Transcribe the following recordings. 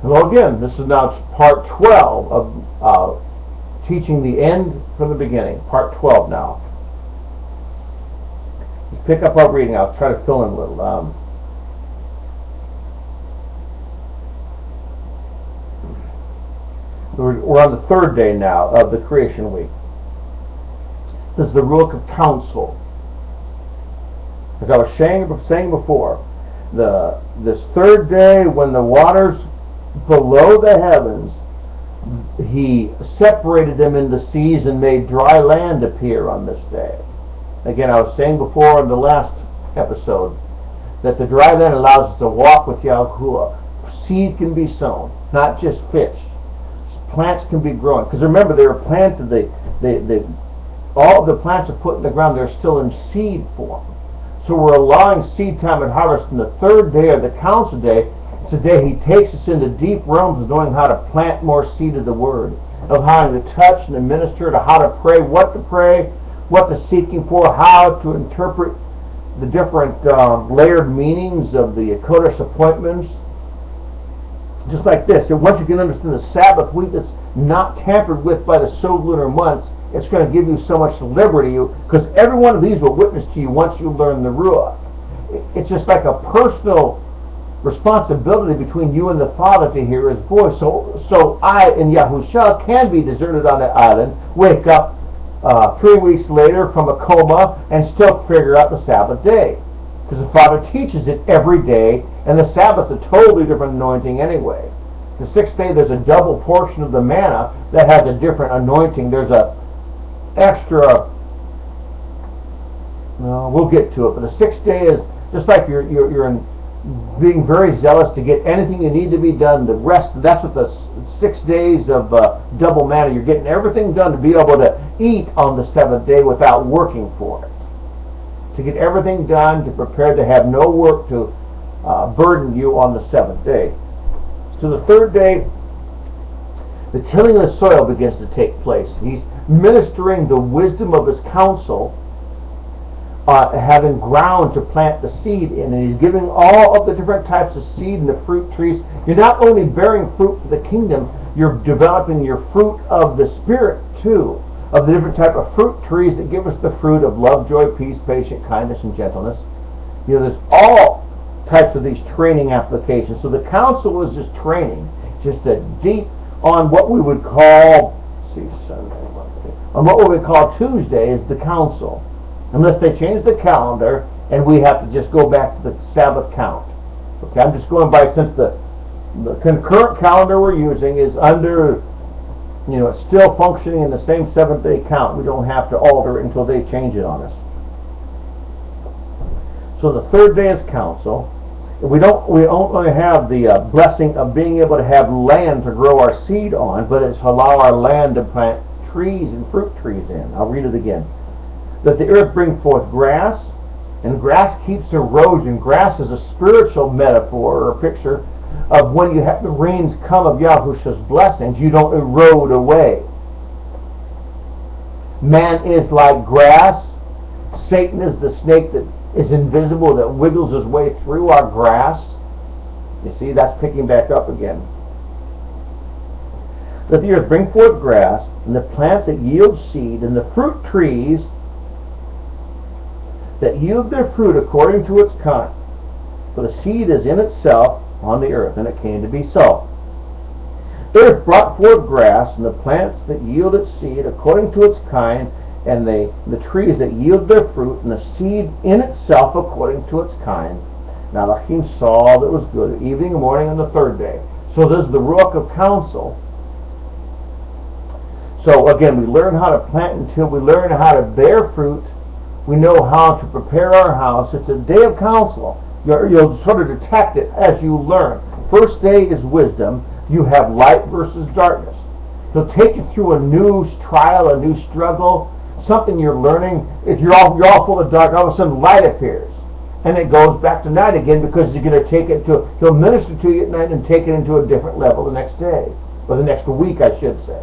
Well, again, this is now part 12 of teaching the end from the beginning. Part 12 now. Let's pick up our reading. I'll try to fill in a little. We're on the third day now of the creation week. This is the Ruach of counsel. As I was saying before, this third day, when the waters below the heavens, he separated them into seas and made dry land appear on this day. Again, I was saying before in the last episode that the dry land allows us to walk with Yahuwah. Seed can be sown, not just fish. Plants can be growing. Because remember, they were planted, all of the plants are put in the ground, they're still in seed form. So we're allowing seed time and harvest in the third day, or the council day. It's a day he takes us into deep realms of knowing how to plant more seed of the Word, of how to touch and administer, to how to pray, what to seek Him for, how to interpret the different layered meanings of the Kodesh appointments. Just like this. And once you can understand the Sabbath week that's not tampered with by the lunar months, it's going to give you so much liberty, because every one of these will witness to you once you learn the Ruach. It's just like a personal responsibility between you and the Father to hear His voice. So I and Yahushua can be deserted on the island, wake up 3 weeks later from a coma, and still figure out the Sabbath day. Because the Father teaches it every day, and the Sabbath's a totally different anointing anyway. The sixth day, there's a double portion of the manna that has a different anointing. There's a extra, we'll get to it, but the sixth day is just like you're being very zealous to get anything you need to be done. The rest, that's what the 6 days of double manna, you're getting everything done to be able to eat on the seventh day without working for it. To get everything done, to prepare to have no work to burden you on the seventh day. So the third day, the tilling of the soil begins to take place. He's ministering the wisdom of his counsel, having ground to plant the seed in, and he's giving all of the different types of seed and the fruit trees. You're not only bearing fruit for the kingdom, you're developing your fruit of the Spirit too, of the different type of fruit trees that give us the fruit of love, joy, peace, patience, kindness, and gentleness. There's all types of these training applications. So the counsel is just training, just a deep on what we would call, on what we would call Tuesday is the counsel, unless they change the calendar and we have to just go back to the Sabbath count. Okay, I'm just going by, since the concurrent calendar we're using is under, it's still functioning in the same seventh-day count. We don't have to alter it until they change it on us. So the third day is counsel. We don't only have the blessing of being able to have land to grow our seed on, but it's allow our land to plant trees and fruit trees in. I'll read it again. That the earth bring forth grass, and grass keeps erosion. Grass is a spiritual metaphor or a picture of when you have the rains come of Yahushua's blessings, you don't erode away. Man is like grass. Satan is the snake that is invisible, that wiggles his way through our grass. You see, that's picking back up again. Let the earth bring forth grass, and the plant that yields seed, and the fruit trees that yield their fruit according to its kind. For the seed is in itself on the earth, and it came to be so. The earth brought forth grass, and the plants that yield its seed according to its kind, and the trees that yield their fruit, and the seed in itself according to its kind. Now Elohim saw that it was good, evening and morning on the third day. So this is the Ruach of counsel. So again, we learn how to plant until we learn how to bear fruit. We know how to prepare our house. It's a day of counsel. You'll sort of detect it as you learn. First day is wisdom. You have light versus darkness. He'll take you through a new trial, a new struggle, something you're learning. If you're all full of dark, all of a sudden light appears. And it goes back to night again, because he's going to take it to, he'll minister to you at night and take it into a different level the next day. Or the next week, I should say.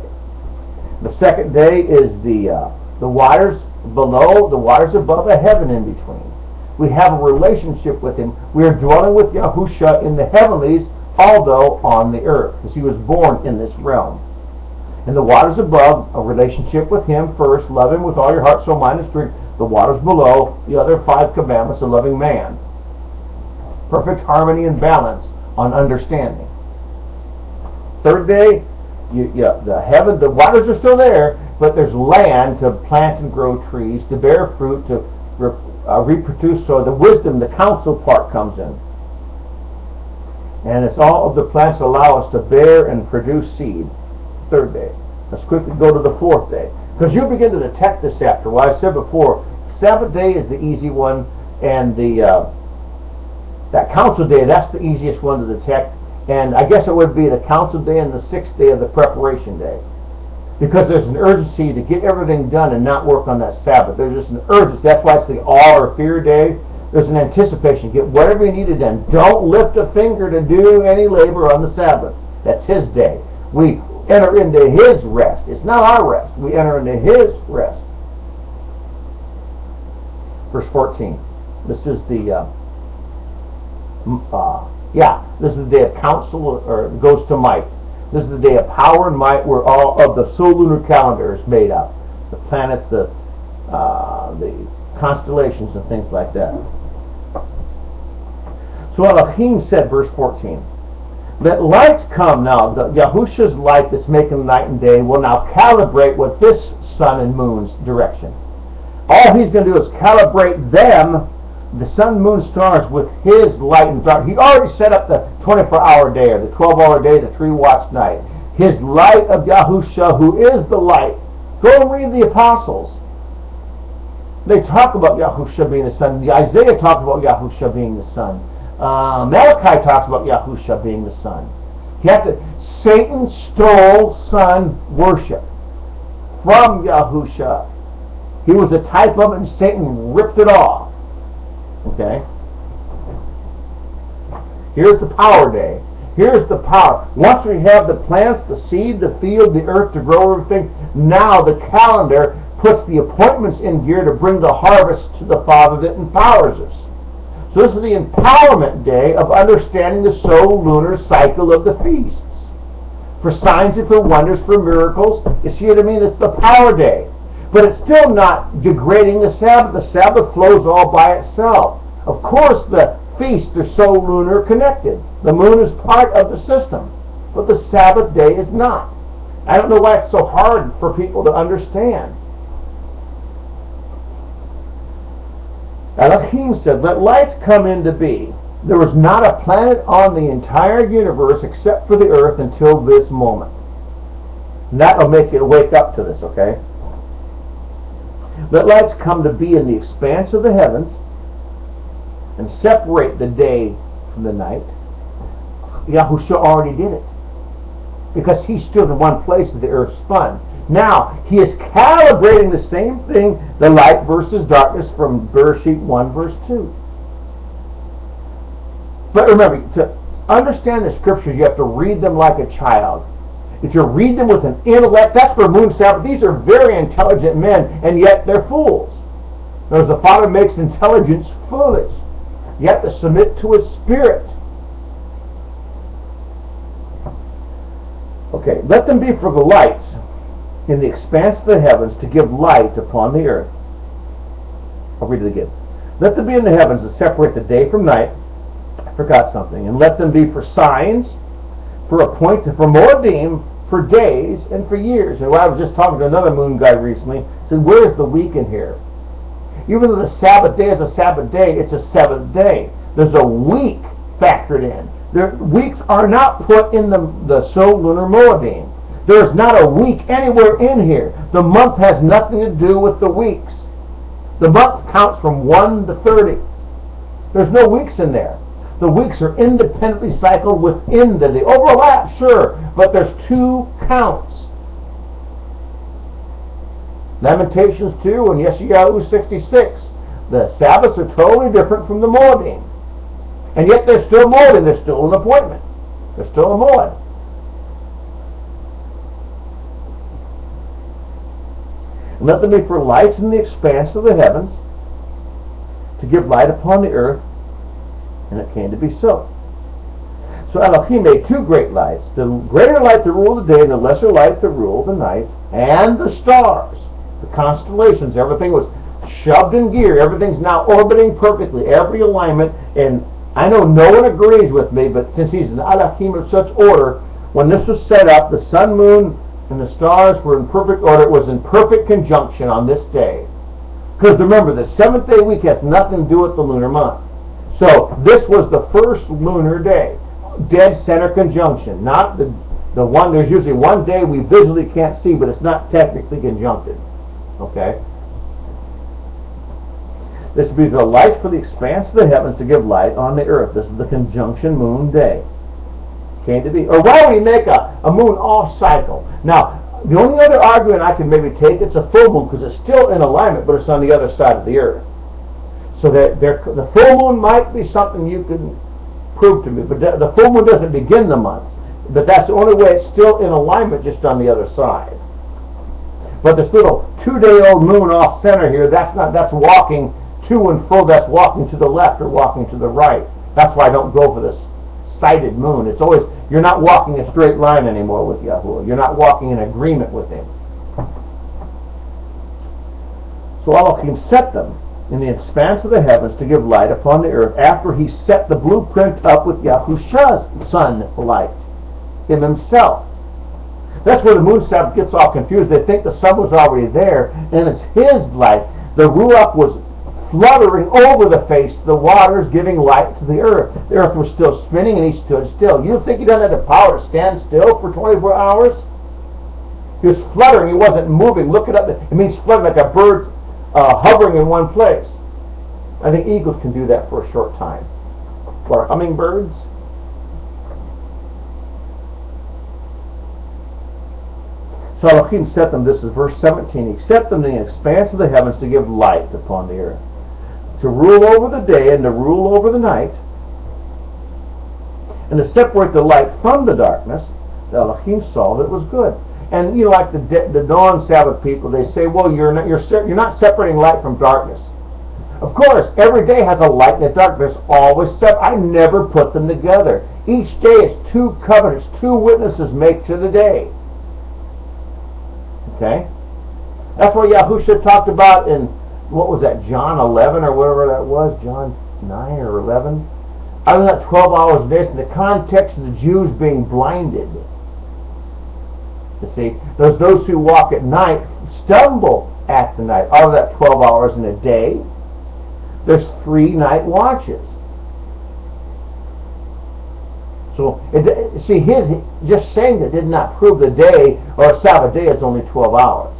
The second day is the waters below, the waters above, a heaven in between. We have a relationship with him. We are dwelling with Yahushua in the heavenlies although on the earth, because he was born in this realm. And the waters above, a relationship with him first, love him with all your heart, soul, mind, and strength. The waters below, the other 5 commandments of loving man. Perfect harmony and balance on understanding. Third day, the waters are still there, but there's land to plant and grow trees, to bear fruit, to reproduce. So the wisdom, the counsel part comes in. And it's all of the plants allow us to bear and produce seed. Third day. Let's quickly go to the fourth day, because you begin to detect this after. Well, I said before, Sabbath day is the easy one, and that council day, that's the easiest one to detect. And I guess it would be the council day and the 6th day of the preparation day, because there's an urgency to get everything done and not work on that Sabbath. There's just an urgency. That's why it's the awe or fear day. There's an anticipation. Get whatever you need done. Don't lift a finger to do any labor on the Sabbath. That's his day. We enter into his rest. It's not our rest. We enter into his rest. Verse 14. This is the this is the day of counsel, or goes to might. This is the day of power and might, where all of the solar lunar calendar is made up. The planets, the constellations, and things like that. So Elohim said, verse 14, let lights come now. Yahusha's light that's making night and day will now calibrate with this sun and moon's direction. All he's going to do is calibrate them, the sun, moon, stars, with his light and dark. He already set up the 24-hour day, or the 12-hour day, the 3-watch night. His light of Yahusha, who is the light. Go and read the apostles. They talk about Yahusha being the sun. Isaiah talked about Yahusha being the sun. Malachi talks about Yahusha being the sun. Satan stole sun worship from Yahusha. He was a type of it, and Satan ripped it off. Okay? Here's the power day. Here's the power. Once we have the plants, the seed, the field, the earth to grow everything, now the calendar puts the appointments in gear to bring the harvest to the Father that empowers us. So this is the empowerment day of understanding the solar-lunar cycle of the feasts. For signs and for wonders, for miracles. You see what I mean? It's the power day. But it's still not degrading the Sabbath. The Sabbath flows all by itself. Of course, the feasts are solar-lunar connected. The moon is part of the system. But the Sabbath day is not. I don't know why it's so hard for people to understand. Elohim said, let lights come into be. There was not a planet on the entire universe except for the earth until this moment. And that will make you wake up to this, okay? Let lights come to be in the expanse of the heavens and separate the day from the night. Yahusha already did it, because he stood in one place as the earth spun. Now, he is calibrating the same thing, the light versus darkness, from Bereshit 1 verse 2. But remember, to understand the scriptures, you have to read them like a child. If you read them with an intellect, that's where Moon Sabbath, these are very intelligent men, and yet they're fools. Because the Father makes intelligence foolish. You have to submit to his Spirit. Okay, let them be for the lights in the expanse of the heavens to give light upon the earth. I'll read it again. Let them be in the heavens to separate the day from night. I forgot something. And let them be for signs, for appointed, for Moedim, for days, and for years. And I was just talking to another moon guy recently. I said, where's the week in here? Even though the Sabbath day is a Sabbath day, it's a seventh day. There's a week factored in. Weeks are not put in the solar-lunar Moedim. There's not a week anywhere in here. The month has nothing to do with the weeks. The month counts from 1 to 30. There's no weeks in there. The weeks are independently cycled within the day. Overlap, sure, but there's 2 counts. Lamentations 2 and Yeshayahu 66. The Sabbaths are totally different from the Moedim. And yet they're still Moedim. They're still an appointment. They're still a Moed. And let them be for lights in the expanse of the heavens, to give light upon the earth. And it came to be so. So So Elohim made two great lights, the greater light to rule the day and the lesser light to rule the night, and the stars, the constellations. Everything was shoved in gear. Everything's now orbiting perfectly, every alignment. And I know no one agrees with me, but since he's an Elohim of such order, when this was set up, the sun, moon, and the stars were in perfect order. It was in perfect conjunction on this day. Because remember, the seventh-day week has nothing to do with the lunar month. So this was the first lunar day. Dead center conjunction. Not the one, there's usually one day we visually can't see, but it's not technically conjuncted. Okay? This would be the light for the expanse of the heavens to give light on the earth. This is the conjunction moon day. Came to be. Or why would he make a moon off cycle? Now, the only other argument I can maybe take, it's a full moon because it's still in alignment, but it's on the other side of the earth. So that the full moon might be something you can prove to me, but the full moon doesn't begin the month. But that's the only way it's still in alignment, just on the other side. But this little 2-day-old moon off center here, that's walking to and fro, that's walking to the left or walking to the right. That's why I don't go for this sighted moon. It's always, you're not walking a straight line anymore with Yahuwah. You're not walking in agreement with him. So Elohim set them in the expanse of the heavens to give light upon the earth after he set the blueprint up with Yahusha's sunlight, him himself. That's where the moon Sabbath gets all confused. They think the sun was already there, and it's his light. The Ruach was fluttering over the face of the waters, giving light to the earth. The earth was still spinning, and he stood still. You think he doesn't have the power to stand still for 24 hours? He was fluttering. He wasn't moving. Look it up. It means fluttering like a bird hovering in one place. I think eagles can do that for a short time. Or hummingbirds. So Elohim set them, this is verse 17, he set them in the expanse of the heavens to give light upon the earth, to rule over the day and to rule over the night, and to separate the light from the darkness. The Elohim saw that it was good. And like the non-Sabbath people, they say, well, you're not separating light from darkness. Of course, every day has a light and a darkness, always separate. I never put them together. Each day is two covenants, two witnesses make to the day. Okay? That's what Yahusha talked about in, what was that, John 11 or whatever that was, John 9 or 11? Other than that 12 hours a day, in the context of the Jews being blinded. You see, those who walk at night stumble at the night. Out of that 12 hours in a day, there's 3 night watches. So, his just saying that did not prove the day or a Sabbath day is only 12 hours.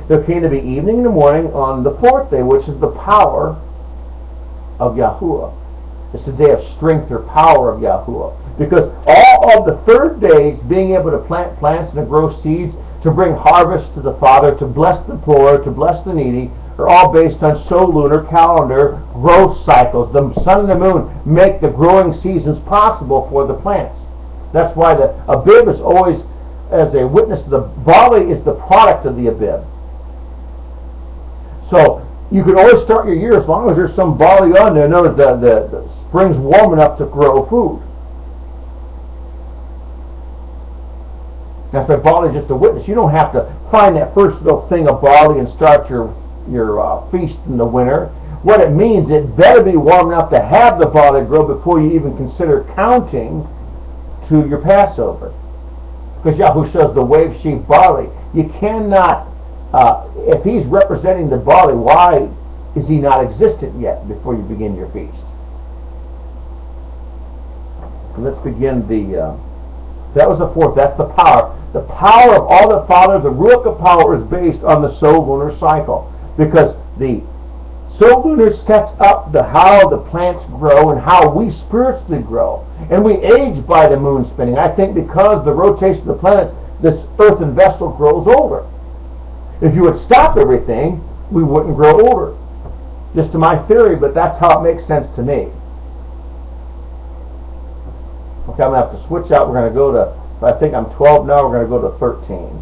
There came to be evening and the morning on the 4th day, which is the power of Yahuwah. It's the day of strength or power of Yahuwah. Because all of the 3rd days, being able to plant plants and to grow seeds, to bring harvest to the Father, to bless the poor, to bless the needy, are all based on lunar calendar growth cycles. The sun and the moon make the growing seasons possible for the plants. That's why the Abib is always, as a witness, the barley is the product of the Abib. So you can always start your year as long as there's some barley on there. Notice the spring's warm enough to grow food. That's why barley is just a witness. You don't have to find that first little thing of barley and start your feast in the winter. What it means, it better be warm enough to have the barley grow before you even consider counting to your Passover. Because Yahushua says the wave sheaf barley. You cannot, if he's representing the barley, why is he not existent yet before you begin your feast? Let's begin that was the 4th, that's the power. The power of all the fathers, the Ruach of power is based on the solar cycle. Because the solar sets up how the plants grow and how we spiritually grow. And we age by the moon spinning. I think because the rotation of the planets, this earthen vessel grows older. If you would stop everything, we wouldn't grow older. Just to my theory, but that's how it makes sense to me. Okay, I'm going to have to switch out. We're going to go to, I think I'm 12 now, we're going to go to 13.